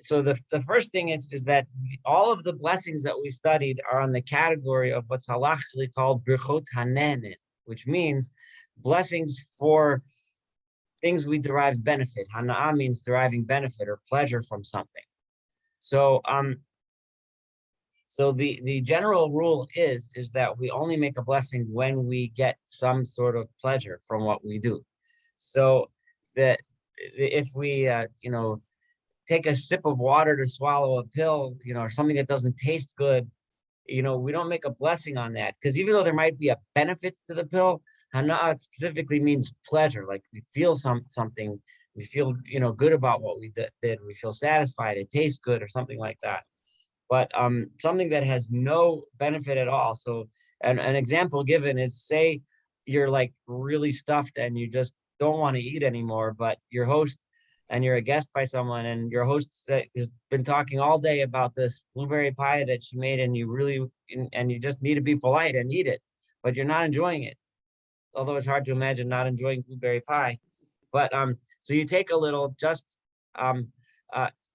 so the first thing is that all of the blessings that we studied are on the category of what's halachically called birchot hanenin, which means blessings for things we derive benefit. Hana'ah means deriving benefit or pleasure from something. So so the general rule is that we only make a blessing when we get some sort of pleasure from what we do. So that if we take a sip of water to swallow a pill, or something that doesn't taste good, we don't make a blessing on that, because even though there might be a benefit to the pill, hana'ah specifically means pleasure. Like we feel something, we feel good about what we did, we feel satisfied, it tastes good or something like that. But something that has no benefit at all. So an example given is, say you're like really stuffed and you just don't want to eat anymore, but your host, and you're a guest by someone, and your host has been talking all day about this blueberry pie that she made, and you just need to be polite and eat it, but you're not enjoying it. Although it's hard to imagine not enjoying blueberry pie. But so you take a little, just um,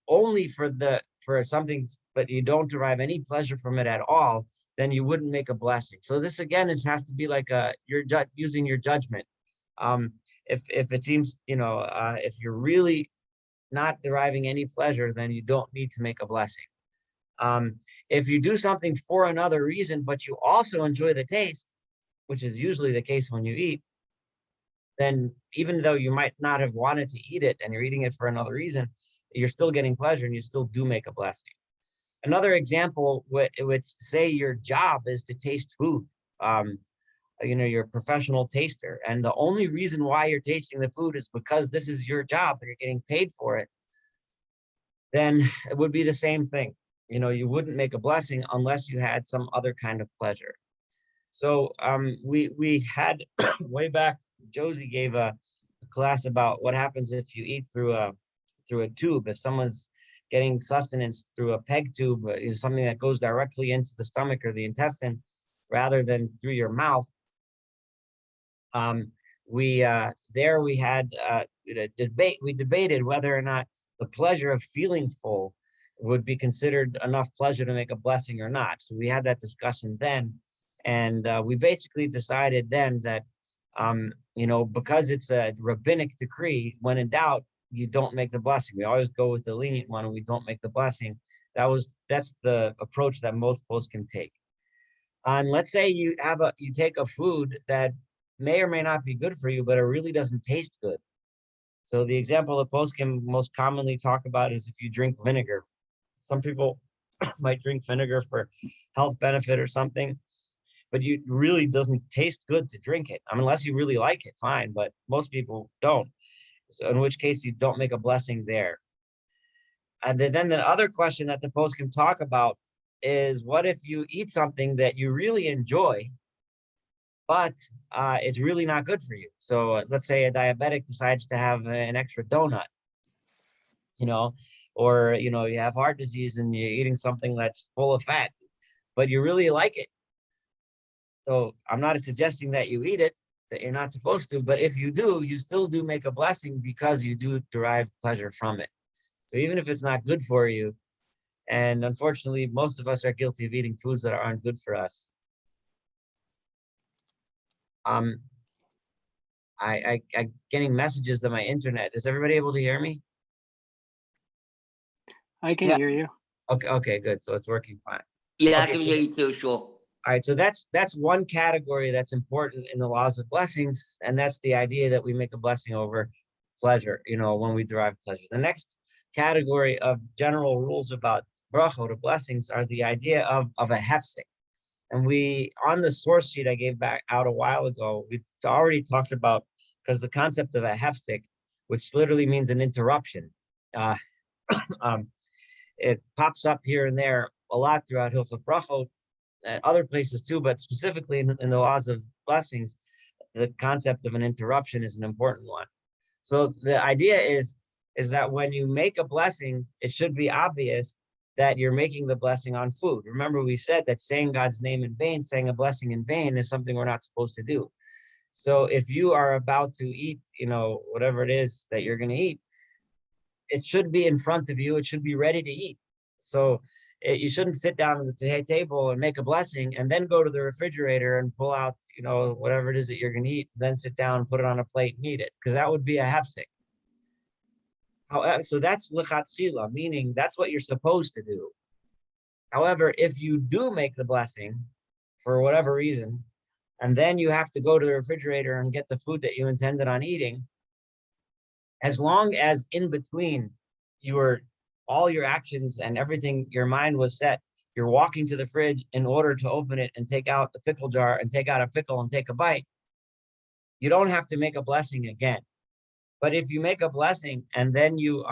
only for something, but you don't derive any pleasure from it at all, then you wouldn't make a blessing. So this again, has to be like you're using your judgment. If it seems, if you're really not deriving any pleasure, then you don't need to make a blessing. If you do something for another reason, but you also enjoy the taste, which is usually the case when you eat, then even though you might not have wanted to eat it and you're eating it for another reason, you're still getting pleasure and you still do make a blessing. Another example, which say your job is to taste food. You're a professional taster, and the only reason why you're tasting the food is because this is your job and you're getting paid for it, then it would be the same thing. You wouldn't make a blessing unless you had some other kind of pleasure. So we had way back, Josie gave a class about what happens if you eat through a tube. If someone's getting sustenance through a peg tube, is something that goes directly into the stomach or the intestine rather than through your mouth. We had a debate. We debated whether or not the pleasure of feeling full would be considered enough pleasure to make a blessing or not. So we had that discussion then, and we basically decided then that because it's a rabbinic decree, when in doubt, you don't make the blessing. We always go with the lenient one, and we don't make the blessing. That's the approach that most poskim take. And let's say you take a food that may or may not be good for you, but it really doesn't taste good. So the example the poskim most commonly talk about is if you drink vinegar. Some people might drink vinegar for health benefit or something, but it really doesn't taste good to drink it. Unless you really like it, fine, but most people don't. So in which case you don't make a blessing there. And then the other question that the poskim talk about is, what if you eat something that you really enjoy, but it's really not good for you? So let's say a diabetic decides to have an extra donut, or you have heart disease and you're eating something that's full of fat, but you really like it. So I'm not suggesting that you eat it, that you're not supposed to, but if you do, you still do make a blessing because you do derive pleasure from it. So even if it's not good for you, and unfortunately, most of us are guilty of eating foods that aren't good for us. I getting messages on my internet. Is everybody able to hear me? I can hear you. Okay, good. So it's working fine. Yeah, I can hear you too, sure. All right, so that's one category that's important in the laws of blessings, and that's the idea that we make a blessing over pleasure, when we derive pleasure. The next category of general rules about brachot, or blessings, are the idea of a hefsek. And we, on the source sheet I gave back out a while ago, we already talked about, because the concept of a hefsek, which literally means an interruption, it pops up here and there a lot throughout Hilchot Brachot, other places too, but specifically in the laws of blessings, the concept of an interruption is an important one. So the idea is that when you make a blessing, it should be obvious that you're making the blessing on food. Remember, we said that saying God's name in vain, saying a blessing in vain, is something we're not supposed to do. So if you are about to eat, whatever it is that you're going to eat, it should be in front of you. It should be ready to eat. So you shouldn't sit down at the table and make a blessing and then go to the refrigerator and pull out, whatever it is that you're going to eat, then sit down and put it on a plate and eat it, because that would be a hefsek. However, so that's lechatchila, meaning that's what you're supposed to do. However, if you do make the blessing for whatever reason, and then you have to go to the refrigerator and get the food that you intended on eating, as long as in between all your actions and everything, your mind was set, you're walking to the fridge in order to open it and take out the pickle jar and take out a pickle and take a bite, you don't have to make a blessing again. But if you make a blessing and then you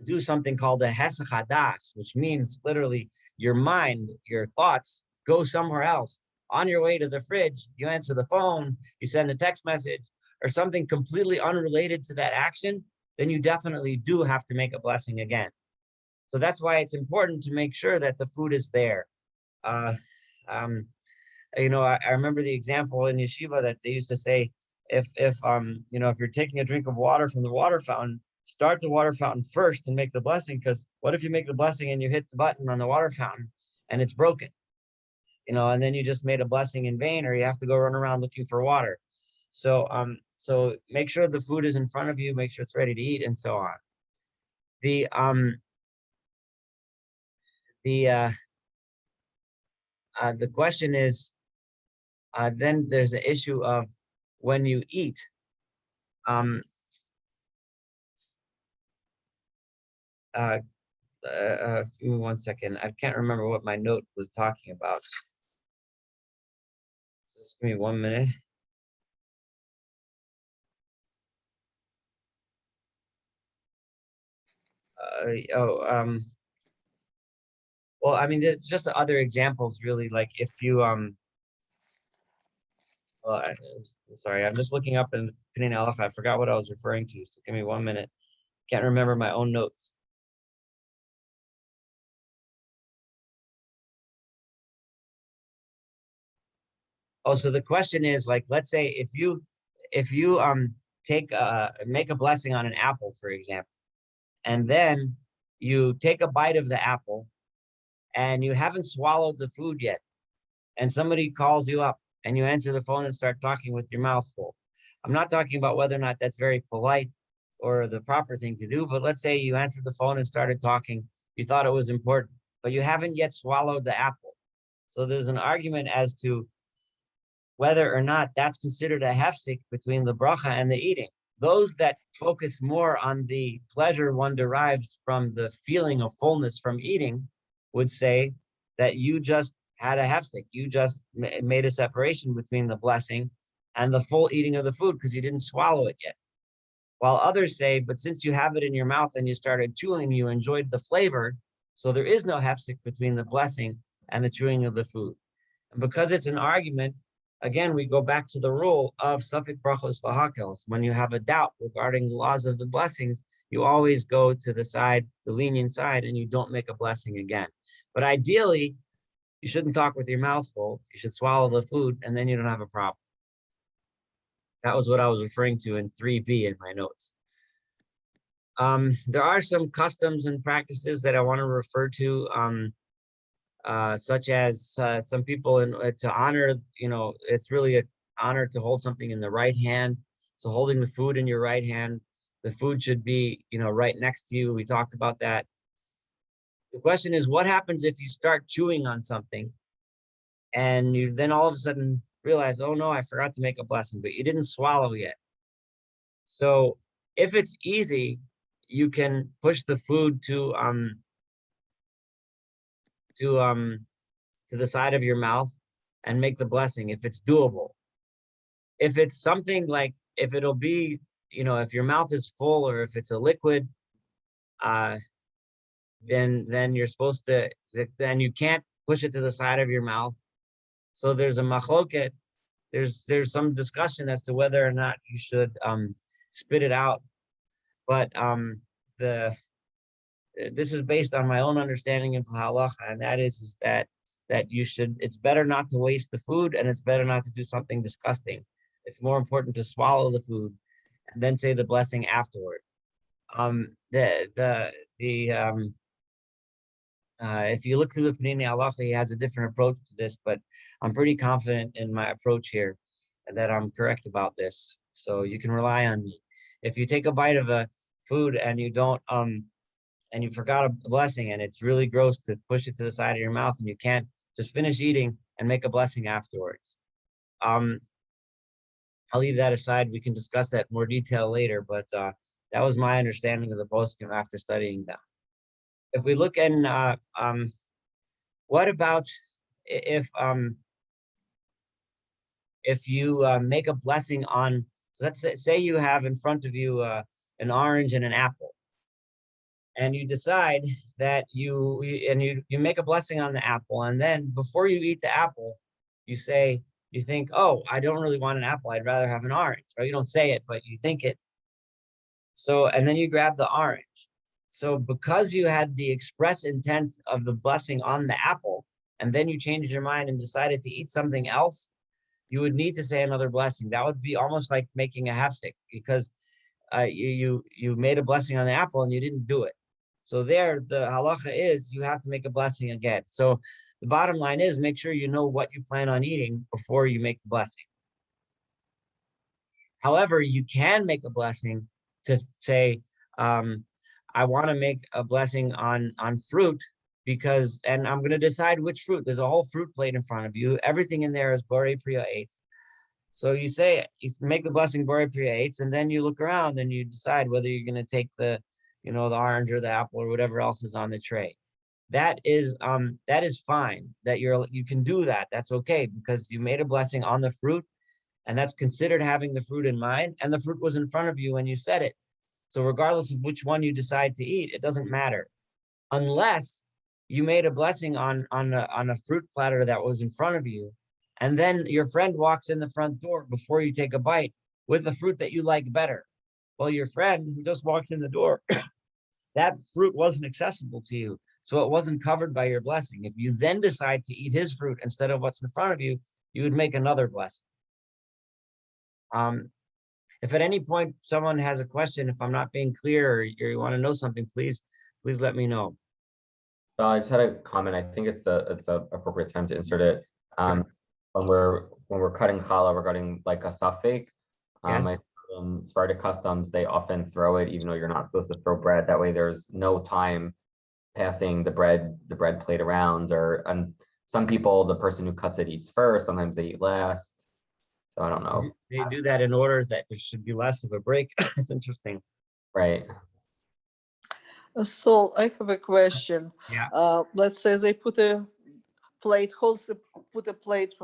do something called a hesach hadas, which means literally your mind, your thoughts go somewhere else. On your way to the fridge, you answer the phone, you send a text message, or something completely unrelated to that action, then you definitely do have to make a blessing again. So that's why it's important to make sure that the food is there. I remember the example in yeshiva that they used to say, if you're taking a drink of water from the water fountain, start the water fountain first and make the blessing, because what if you make the blessing and you hit the button on the water fountain and it's broken? And then you just made a blessing in vain, or you have to go run around looking for water. So make sure the food is in front of you, make sure it's ready to eat, and so on. The question is, then there's the issue of when you eat. Give me 1 second. I can't remember what my note was talking about. Just give me 1 minute. Well, I mean, there's just other examples, really. Like if you well, I'm sorry, I'm just looking up in Pinin Aleph. I forgot what I was referring to, so give me 1 minute. Can't remember my own notes. Oh, so the question is, like, let's say if you make a blessing on an apple, for example, and then you take a bite of the apple and you haven't swallowed the food yet, and somebody calls you up and you answer the phone and start talking with your mouth full. I'm not talking about whether or not that's very polite or the proper thing to do, but let's say you answered the phone and started talking, you thought it was important, but you haven't yet swallowed the apple. So there's an argument as to whether or not that's considered a hefsek between the bracha and the eating. Those that focus more on the pleasure one derives from the feeling of fullness from eating would say that you just had a hefsek. You just made a separation between the blessing and the full eating of the food because you didn't swallow it yet. While others say, but since you have it in your mouth and you started chewing, you enjoyed the flavor, so there is no hefsek between the blessing and the chewing of the food. And because it's an argument, again, we go back to the rule of Safek Brachos Lahakels. When you have a doubt regarding the laws of the blessings, you always go to the side, the lenient side, and you don't make a blessing again. But ideally, you shouldn't talk with your mouth full. You should swallow the food, and then you don't have a problem. That was what I was referring to in 3b in my notes. There are some customs and practices that I want to refer to, such as some people to honor, it's really an honor to hold something in the right hand. So holding the food in your right hand, the food should be, right next to you. We talked about that. The question is, what happens if you start chewing on something and you then all of a sudden realize, oh no, I forgot to make a blessing, but you didn't swallow yet. So if it's easy, you can push the food to the side of your mouth and make the blessing if it's doable. If it's something like, if it'll be, if your mouth is full or if it's a liquid, then you're supposed to, then you can't push it to the side of your mouth. So there's a machloket. There's some discussion as to whether or not you should spit it out, but this is based on my own understanding of halacha, and that is that you should. It's better not to waste the food, and it's better not to do something disgusting. It's more important to swallow the food and then say the blessing afterward. If you look through the Panini Halacha, he has a different approach to this, but I'm pretty confident in my approach here and that I'm correct about this. So you can rely on me. If you take a bite of a food and you don't and you forgot a blessing and it's really gross to push it to the side of your mouth and you can't just finish eating and make a blessing afterwards. I'll leave that aside. We can discuss that in more detail later, but that was my understanding of the poskim after studying them. If we look in, what about if you make a blessing on, so let's say you have in front of you an orange and an apple, and you decide that you make a blessing on the apple, and then before you eat the apple, you think, oh, I don't really want an apple, I'd rather have an orange. Or you don't say it, but you think it. So, and then you grab the orange. So because you had the express intent of the blessing on the apple, and then you changed your mind and decided to eat something else, you would need to say another blessing. That would be almost like making a hefsek, because you made a blessing on the apple and you didn't do it. So there, the halacha is you have to make a blessing again. So the bottom line is make sure you know what you plan on eating before you make the blessing. However, you can make a blessing to say, I want to make a blessing on fruit because, and I'm going to decide which fruit. There's a whole fruit plate in front of you. Everything in there is Borei Priya Eitz. So you make the blessing Borei Priya Eitz, and then you look around and you decide whether you're going to take the orange or the apple or whatever else is on the tray. That is fine. That you can do that. That's okay because you made a blessing on the fruit, and that's considered having the fruit in mind, and the fruit was in front of you when you said it. So regardless of which one you decide to eat, it doesn't matter, unless you made a blessing on a fruit platter that was in front of you, and then your friend walks in the front door before you take a bite with the fruit that you like better. Well, your friend who just walked in the door, that fruit wasn't accessible to you, so it wasn't covered by your blessing. If you then decide to eat his fruit instead of what's in front of you, you would make another blessing. If at any point someone has a question, if I'm not being clear or you want to know something, please let me know. So I just had a comment. I think it's a appropriate time to insert it. Sure. When we're cutting challah regarding like a suffix, Yes. in Sephardic customs, they often throw it even though you're not supposed to throw bread. That way there's no time passing the bread plate around, and some people, the person who cuts it eats first, sometimes they eat last. So I don't know. They do that in order that there should be less of a break. It's interesting. Right. So I have a question. Yeah. Let's say they put a plate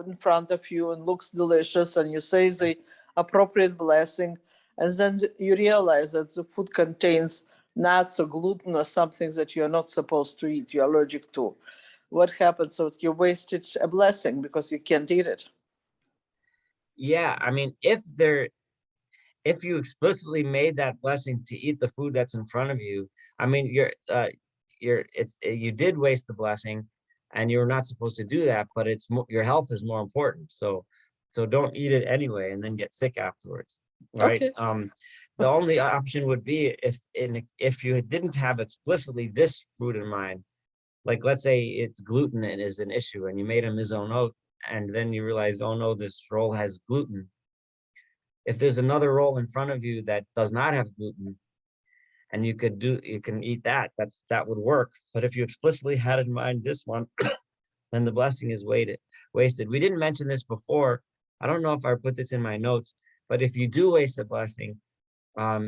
in front of you and looks delicious, and you say the appropriate blessing, and then you realize that the food contains nuts or gluten or something that you're not supposed to eat, you're allergic to. What happens? So you wasted a blessing because you can't eat it. Yeah, I mean, if you explicitly made that blessing to eat the food that's in front of you, I mean, you did waste the blessing, and you're not supposed to do that. But your health is more important, so don't eat it anyway, and then get sick afterwards, right? Okay. The only option would be if you didn't have explicitly this food in mind, like let's say it's gluten and is an issue, and you made a mizonot, and then you realize, oh no, this roll has gluten. If there's another roll in front of you that does not have gluten, and you can eat that, that would work. But if you explicitly had in mind this one, then the blessing is wasted. We didn't mention this before. I don't know if I put this in my notes, but if you do waste the blessing,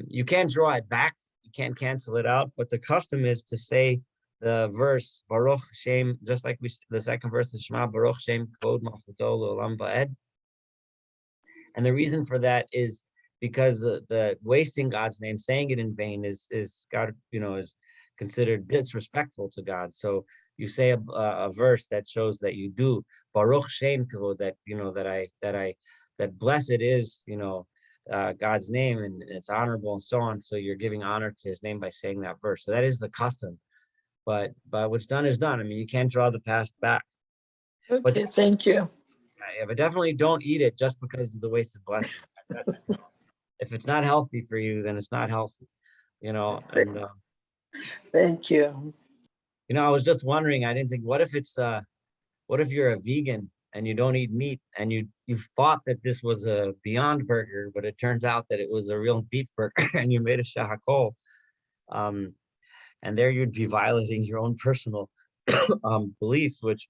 you can't draw it back, you can't cancel it out, but the custom is to say the verse Baruch Shem, just like the second verse of Shema, Baruch Shem Kvod Malchuto L'Olam Va'ed. And the reason for that is because the wasting God's name, saying it in vain, is God, is considered disrespectful to God. So you say a verse that shows that you do Baruch Shem Kvod, that blessed is God's name, and it's honorable and so on. So you're giving honor to his name by saying that verse. So that is the custom. But what's done is done. I mean, you can't draw the past back. Okay, thank you. Yeah, but definitely don't eat it just because of the wasted blessing. If it's not healthy for you, then it's not healthy. you know, That's it. and Thank you. you know, I was just wondering, I didn't think, what if you're a vegan and you don't eat meat and you thought that this was a Beyond Burger, but it turns out that it was a real beef burger and you made a shahakol. And there you'd be violating your own personal beliefs, which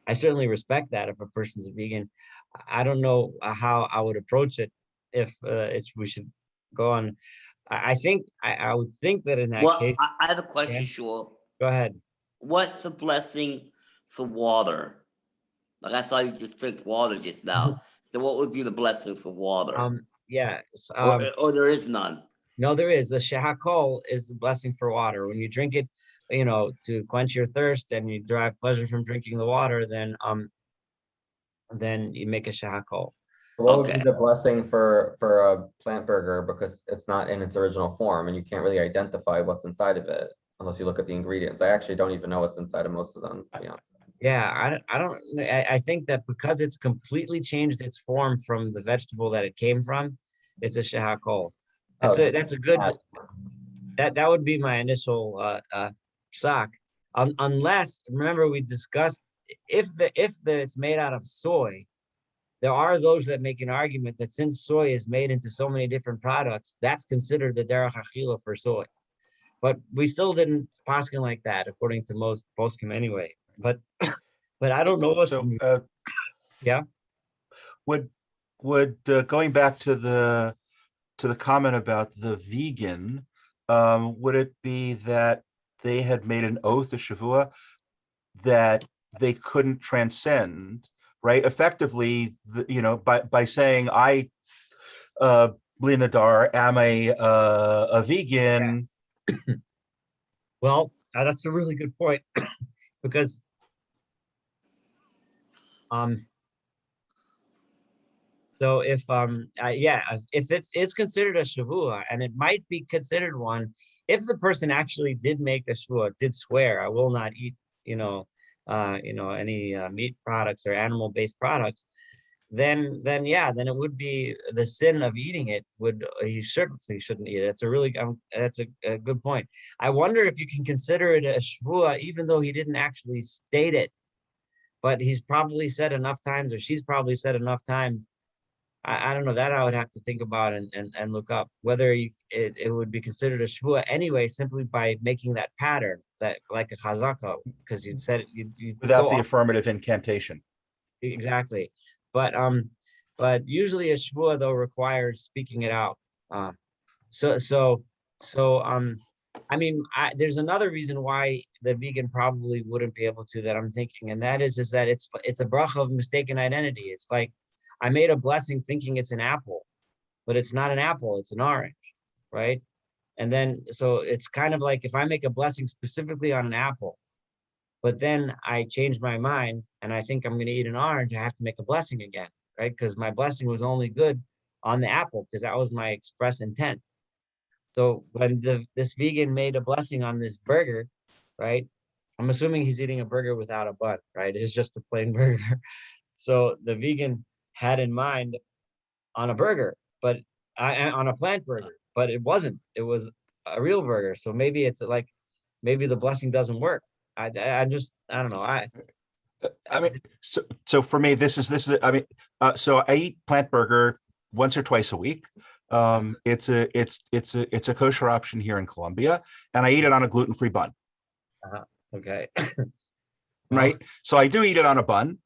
I certainly respect that if a person's a vegan. I don't know how I would approach it if we should go on. I think I would think that in that Well, case, I have a question, yeah. Shul. Go ahead. What's the blessing for water? Like I saw you just drink water just now. So what would be the blessing for water? Yeah. Or there is none. No, there is. The shahakol is the blessing for water. When you drink it, you know, to quench your thirst and you derive pleasure from drinking the water, then you make a shahakol. What would be Okay. the blessing for a plant burger, because it's not in its original form and you can't really identify what's inside of it unless you look at the ingredients. I actually don't even know what's inside of most of them. Yeah. Yeah, I think that because it's completely changed its form from the vegetable that it came from, it's a shahakol. That's a good, that would be my initial shock. Unless, remember we discussed, if it's made out of soy, there are those that make an argument that since soy is made into so many different products, that's considered the derech achila for soy. But we still didn't paskin like that, according to most poskim anyway. But I don't know what's yeah. Would going back to the comment about the vegan, would it be that they had made an oath, a shavua, that they couldn't transcend, right? Effectively, you know, by saying I, Bli Nadar, am a vegan. Yeah. Well, that's a really good point because so if if it's considered a shavua, and it might be considered one if the person actually did make a shavua, did swear, I will not eat, any meat products or animal-based products, then it would be the sin of eating it would, he certainly shouldn't eat it. That's a good point. I wonder if you can consider it a shvua even though he didn't actually state it, but he's probably said enough times, or she's probably said enough times. I don't know, that I would have to think about and look up whether it would be considered a shvua anyway, simply by making that pattern, that like a chazaka, because you said it you Without the affirmative incantation. exactly. But usually a shvua though requires speaking it out. I mean, there's another reason why the vegan probably wouldn't be able to, that I'm thinking, and that is that it's a bracha of mistaken identity. It's like I made a blessing thinking it's an apple, but it's not an apple, it's an orange, right? And then so it's kind of like if I make a blessing specifically on an apple, but then I change my mind and I think I'm going to eat an orange, I have to make a blessing again, right? Because my blessing was only good on the apple because that was my express intent. So when this vegan made a blessing on this burger, right? I'm assuming he's eating a burger without a bun, right? It's just a plain burger. So the vegan had in mind on a burger, but on a plant burger, but it wasn't. It was a real burger. So maybe it's like, maybe the blessing doesn't work. I don't know. I mean, so for me, this is I mean, so I eat plant burger once or twice a week. It's a kosher option here in Colombia, and I eat it on a gluten-free bun. Okay. Right. So I do eat it on a bun,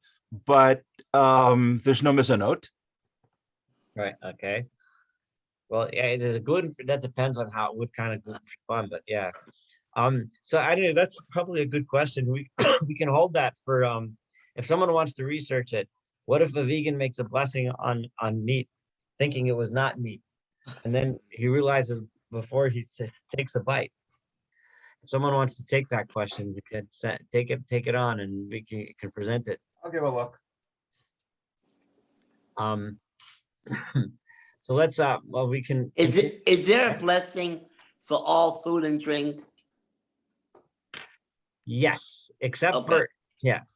but there's no mezonot. Right. Okay. Well, yeah, there's a gluten. That depends on what kind of gluten-free bun, but yeah. So I don't know. That's probably a good question. We we can hold that for if someone wants to research it. What if a vegan makes a blessing on meat, thinking it was not meat, and then he realizes before he takes a bite? If someone wants to take that question, you can take it on, and we can present it. I'll give a look. So let's well, we can. Is there a blessing for all food and drink? Yes, except Okay. for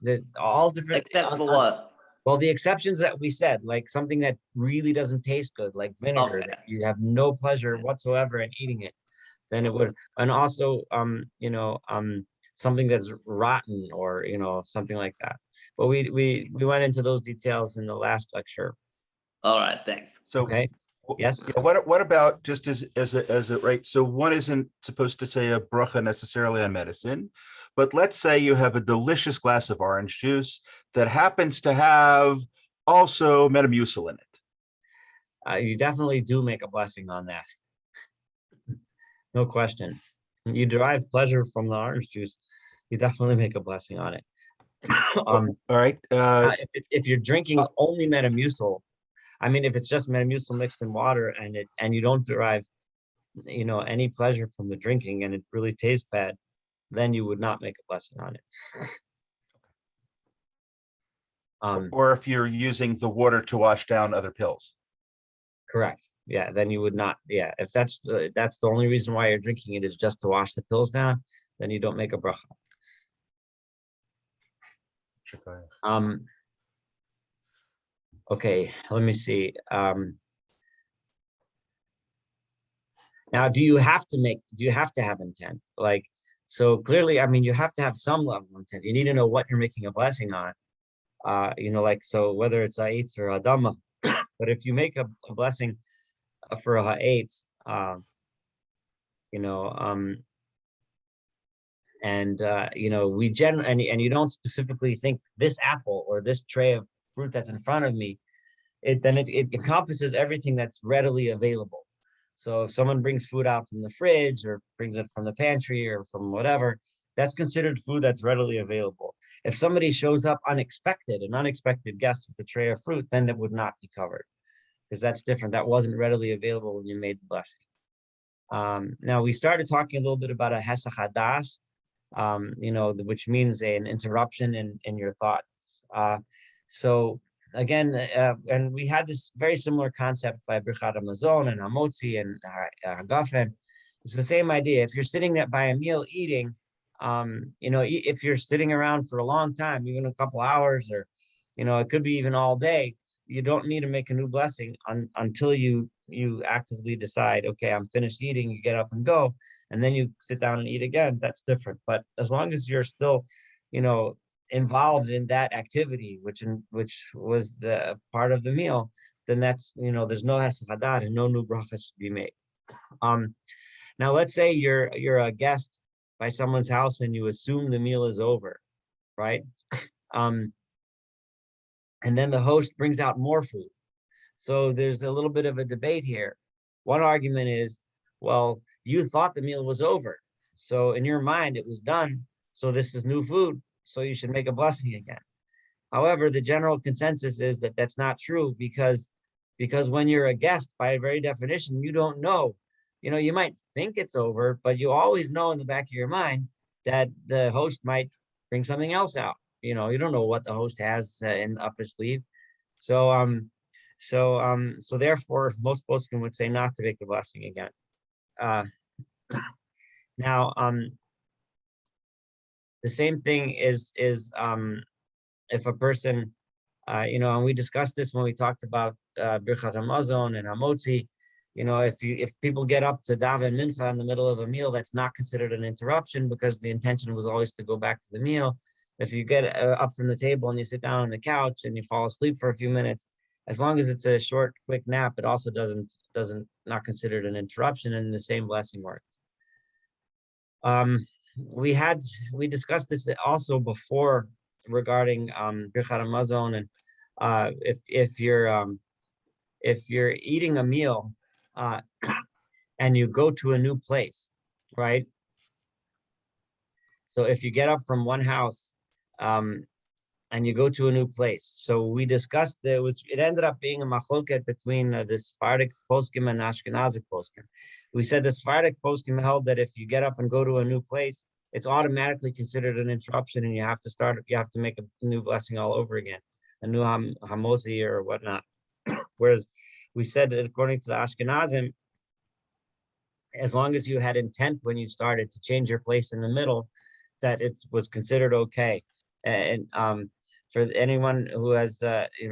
there's all different. Except for what? Well, the exceptions that we said, like something that really doesn't taste good, like vinegar, Okay. that you have no pleasure whatsoever in eating it, then it would, and also, something that's rotten or, something like that. But we went into those details in the last lecture. All right, thanks. So, Okay, yes? yeah, what about just as a right? So one isn't supposed to say a bracha necessarily on medicine, but let's say you have a delicious glass of orange juice that happens to have also Metamucil in it. You definitely do make a blessing on that. No question. You derive pleasure from the orange juice. You definitely make a blessing on it. All right. If you're drinking only Metamucil, I mean, if it's just Metamucil mixed in water and you don't derive, any pleasure from the drinking and it really tastes bad, then you would not make a blessing on it. Or if you're using the water to wash down other pills. Correct. Yeah, then you would not. Yeah, if that's the only reason why you're drinking it is just to wash the pills down, then you don't make a bracha. Okay, let me see. Now, do you have to have intent? Like, so clearly, I mean, you have to have some level of intent. You need to know what you're making a blessing on. Like, so whether it's ha'etz or adama, but if you make a blessing for a ha'etz, we generally, and you don't specifically think this apple or this tray of fruit that's in front of me, it encompasses everything that's readily available. So if someone brings food out from the fridge or brings it from the pantry or from whatever, that's considered food that's readily available. If somebody shows up an unexpected guest with a tray of fruit, then that would not be covered because that's different. That wasn't readily available when you made the blessing. Now we started talking a little bit about a hesach hadas, which means an interruption in your thoughts. So again, and we had this very similar concept by Birchat Hamazon and Hamotzi and Hagafen. It's the same idea. If you're sitting there by a meal eating, if you're sitting around for a long time, even a couple hours, or, it could be even all day, you don't need to make a new blessing until you actively decide, okay, I'm finished eating, you get up and go, and then you sit down and eat again. That's different. But as long as you're still, involved in that activity, which was the part of the meal, then that's, there's no hesach hadat and no new bracha should be made. Now let's say you're a guest by someone's house and you assume the meal is over, right? And then the host brings out more food. So there's a little bit of a debate here. One argument is, well, you thought the meal was over. So in your mind, it was done. So this is new food. So you should make a blessing again. However, the general consensus is that that's not true because when you're a guest, by very definition, you don't know. You might think it's over, but you always know in the back of your mind that the host might bring something else out. You don't know what the host has up his sleeve. So therefore, most poskim would say not to make the blessing again. Now, the same thing is if a person, and we discussed this when we talked about Birchat Hamazon and Hamotzi. If people get up to daven mincha in the middle of a meal, that's not considered an interruption because the intention was always to go back to the meal. If you get up from the table and you sit down on the couch and you fall asleep for a few minutes, as long as it's a short, quick nap, it also not considered an interruption, and the same blessing works. We discussed this also before regarding Birchat Hamazon, and if you're eating a meal and you go to a new place, right? So if you get up from one house and you go to a new place, so we discussed it ended up being a machloket between the Sephardic poskim and Ashkenazic poskim. We said the Sephardic poskim held that if you get up and go to a new place, it's automatically considered an interruption, and you have to make a new blessing all over again, a new hamosi or whatnot. Whereas we said that according to the Ashkenazim, as long as you had intent when you started to change your place in the middle, that it was considered okay. And for anyone who has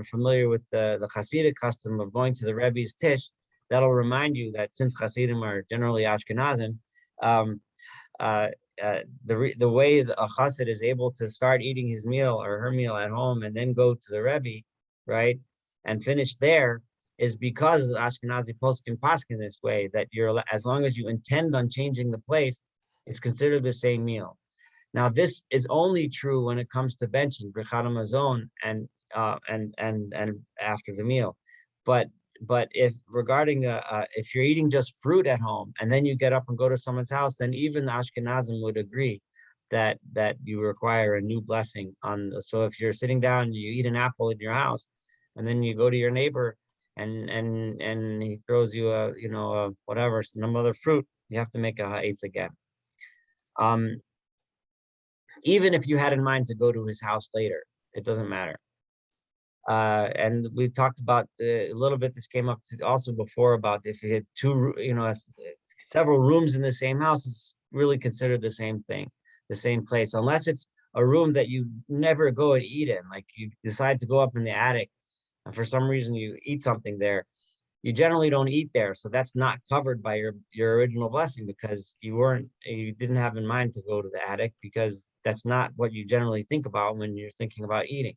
familiar with the Hasidic custom of going to the Rebbe's Tish, that'll remind you that since Hasidim are generally Ashkenazim, the way a Chassid is able to start eating his meal or her meal at home and then go to the Rebbe, right, and finish there, is because the Ashkenazi poskim paskin this way, that you're, as long as you intend on changing the place, it's considered the same meal. Now, this is only true when it comes to benching, Birchat Hamazon, and after the meal. But if regarding if you're eating just fruit at home and then you get up and go to someone's house, then even the Ashkenazim would agree that you require a new blessing on. So if you're sitting down, you eat an apple in your house, and then you go to your neighbor and he throws you a whatever, some other fruit, you have to make a ha'etz again. Even if you had in mind to go to his house later, it doesn't matter. And we've talked about a little bit, this came up also before, about if you had several rooms in the same house, it's really considered the same thing, the same place, unless it's a room that you never go and eat in, like you decide to go up in the attic and for some reason you eat something there. You generally don't eat there, so that's not covered by your original blessing, because you didn't have in mind to go to the attic, because that's not what you generally think about when you're thinking about eating.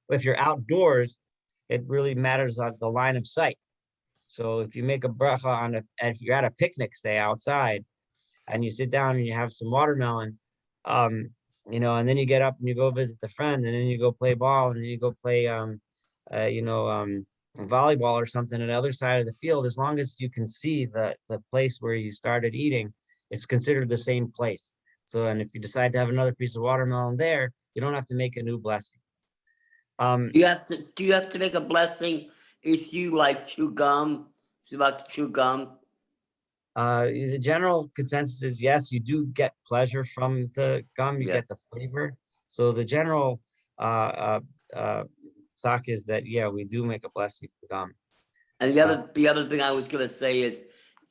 If you're outdoors, it really matters on the line of sight. So if you make a bracha if you're at a picnic, say outside, and you sit down and you have some watermelon, and then you get up and you go visit the friend, and then you go play ball, and then you go play volleyball or something on the other side of the field, as long as you can see the place where you started eating, it's considered the same place. So, and if you decide to have another piece of watermelon there, you don't have to make a new blessing. Do you have to make a blessing if you like chew gum? If you're about to chew gum? The general consensus is yes, you do get pleasure from the gum, you get the flavor. So the general thought is that, yeah, we do make a blessing for gum. And the other thing I was gonna say is,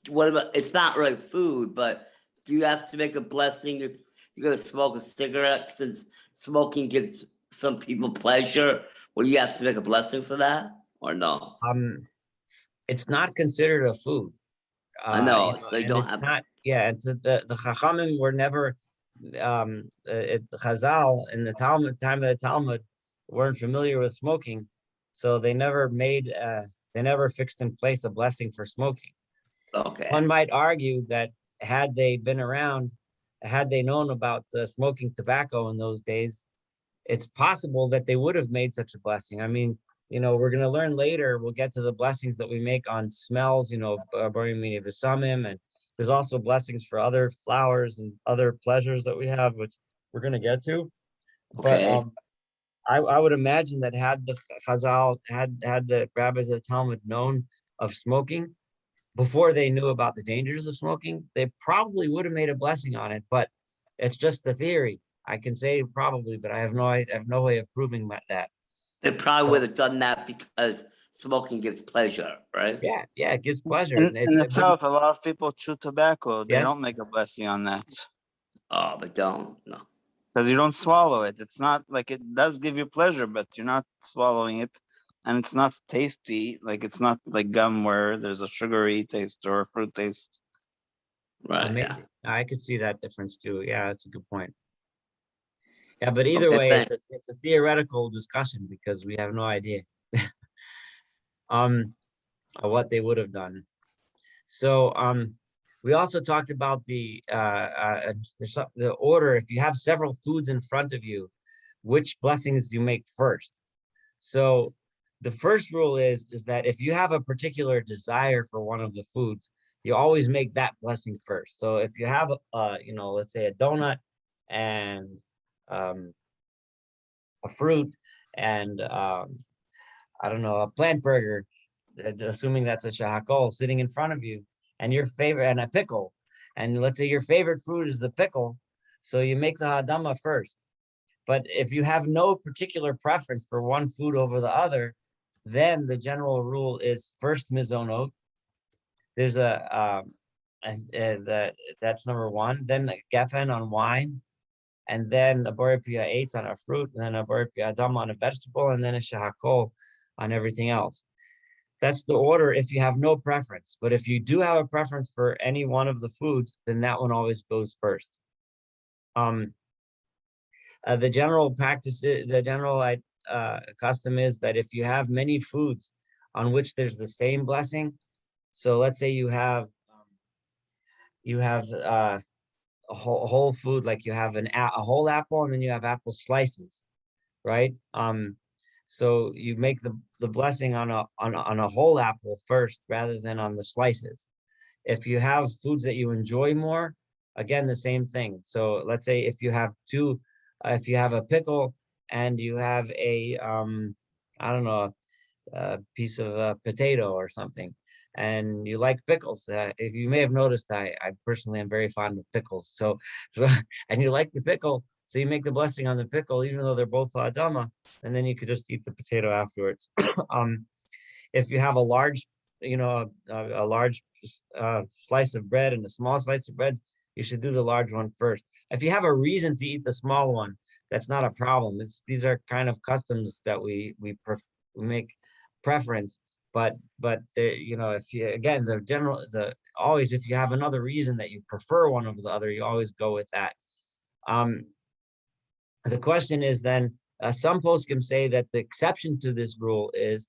what about, it's not really food, but do you have to make a blessing if you're gonna smoke a cigarette, since smoking gives some people pleasure? Will you have to make a blessing for that, or no? It's not considered a food. I know, so you don't it's have. not. Yeah, it's the Chachamim were never Chazal in the Talmud, time of the Talmud, weren't familiar with smoking, so they never fixed in place a blessing for smoking. Okay. One might argue that had they been around, had they known about smoking tobacco in those days, it's possible that they would have made such a blessing. I mean, we're going to learn later, we'll get to the blessings that we make on smells, and there's also blessings for other flowers and other pleasures that we have, which we're going to get to. Okay. But I would imagine that had the Chazal, had the rabbis of the Talmud known of smoking before they knew about the dangers of smoking, they probably would have made a blessing on it. But it's just the theory. I can say probably, but I have no way of proving that. They probably would have done that because smoking gives pleasure, right? Yeah, it gives pleasure. In the South, a lot of people chew tobacco. They don't make a blessing on that. Oh, but no. Because you don't swallow it. It's not like, it does give you pleasure, but you're not swallowing it. And it's not tasty. Like, it's not like gum where there's a sugary taste or a fruit taste. Right, yeah. I could see that difference too. Yeah, that's a good point. Yeah, but either way, it's a theoretical discussion, because we have no idea what they would have done. So we also talked about the order. If you have several foods in front of you, which blessings you make first. So the first rule is that if you have a particular desire for one of the foods, you always make that blessing first. So if you have let's say a donut and a fruit and I don't know, a plant burger, assuming that's a shahakol sitting in front of you, and your favorite, and a pickle, and let's say your favorite food is the pickle, so you make the hadama first. But if you have no particular preference for one food over the other, then the general rule is first mizonot. There's that's number one. Then gefen on wine, and then a Borei Pri Ha'etz on a fruit, and then a Borei Pri Ha'adama on a vegetable, and then a Shehakol on everything else. That's the order if you have no preference. But if you do have a preference for any one of the foods, then that one always goes first. The general practice, the general custom is that if you have many foods on which there's the same blessing, so let's say you have a whole food, like you have a whole apple and then you have apple slices, right? So you make the blessing on a whole apple first rather than on the slices. If you have foods that you enjoy more, again, the same thing. So let's say if you have if you have a pickle and you have a, I don't know, a piece of potato or something, and you like pickles. If you may have noticed, I personally am very fond of pickles. So and you like the pickle, so you make the blessing on the pickle, even though they're both Adama, and then you could just eat the potato afterwards. If you have a large, a large slice of bread and a small slice of bread, you should do the large one first. If you have a reason to eat the small one, that's not a problem. These are kind of customs that we make preference, but if you, again, always, if you have another reason that you prefer one over the other, you always go with that. The question is then, some poskim say that the exception to this rule is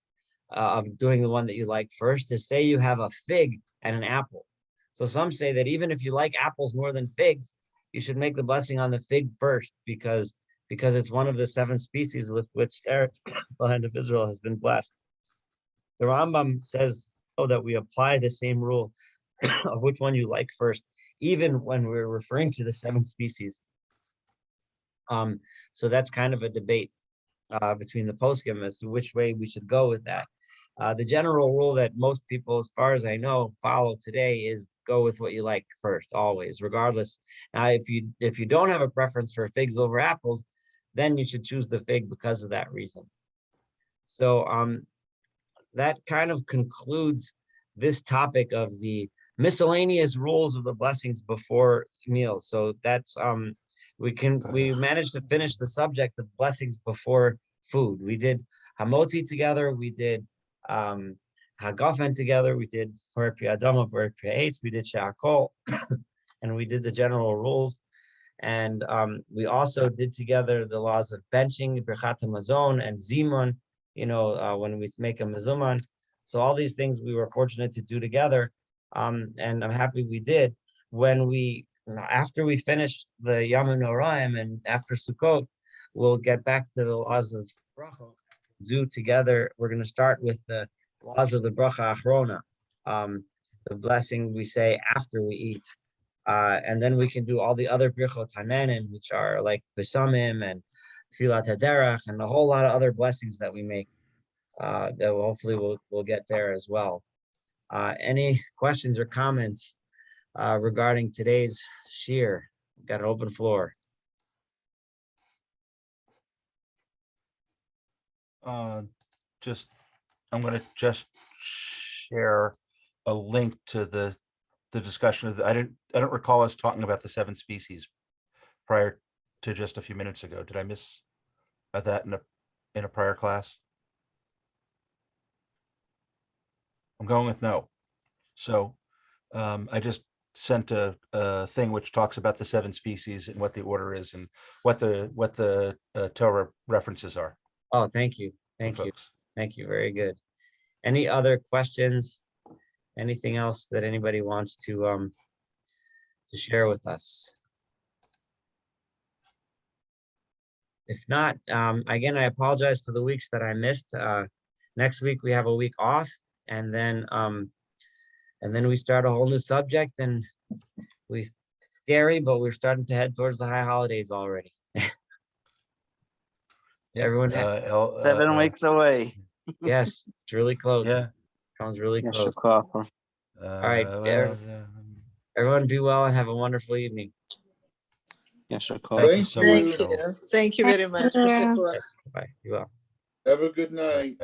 of doing the one that you like first, is say you have a fig and an apple. So some say that even if you like apples more than figs, you should make the blessing on the fig first, because it's one of the 7 species with which the land of Israel has been blessed. The Rambam says, that we apply the same rule of which one you like first, even when we're referring to the 7 species. So that's kind of a debate between the poskim as to which way we should go with that. The general rule that most people, as far as I know, follow today is go with what you like first, always, regardless. Now, if you don't have a preference for figs over apples, then you should choose the fig because of that reason. So that kind of concludes this topic of the miscellaneous rules of the blessings before meals. So that's we managed to finish the subject of blessings before food. We did hamotzi together, we did hagafen together, we did Borei Pri Ha'adama, Borei Pri Ha'etz, we did Shehakol, and we did the general rules. And we also did together the laws of benching, Birchat HaMazon, and Zimun, when we make a mezuman. So all these things we were fortunate to do together, and I'm happy we did. After we finish the Yom Noraim and after Sukkot, we'll get back to the laws of bracha. Do together. We're going to start with the laws of the bracha achrona, the blessing we say after we eat, and then we can do all the other birchot hanenin, which are like besamim and tfilat haderach, and a whole lot of other blessings that we make. That hopefully we'll get there as well. Any questions or comments regarding today's shiur? Got an open floor. I'm going to just share a link to the discussion of I don't recall us talking about the 7 species prior to just a few minutes ago. Did I miss that in a prior class? I'm going with no. So I just sent a thing which talks about the 7 species and what the order is and what the Torah references are. Oh, thank you. Thank you. Thank you. Very good. Any other questions? Anything else that anybody wants to share with us? If not, again, I apologize for the weeks that I missed. Next week we have a week off, and then we start a whole new subject, and it's scary, but we're starting to head towards the high holidays already. Yeah, Everyone, 7 weeks away. yes, it's really close. Yeah. Comes really close. All right, everyone be well and have a wonderful evening. Thank you Thank so you. much. Thank you very much. Bye. Be well. Have a good night.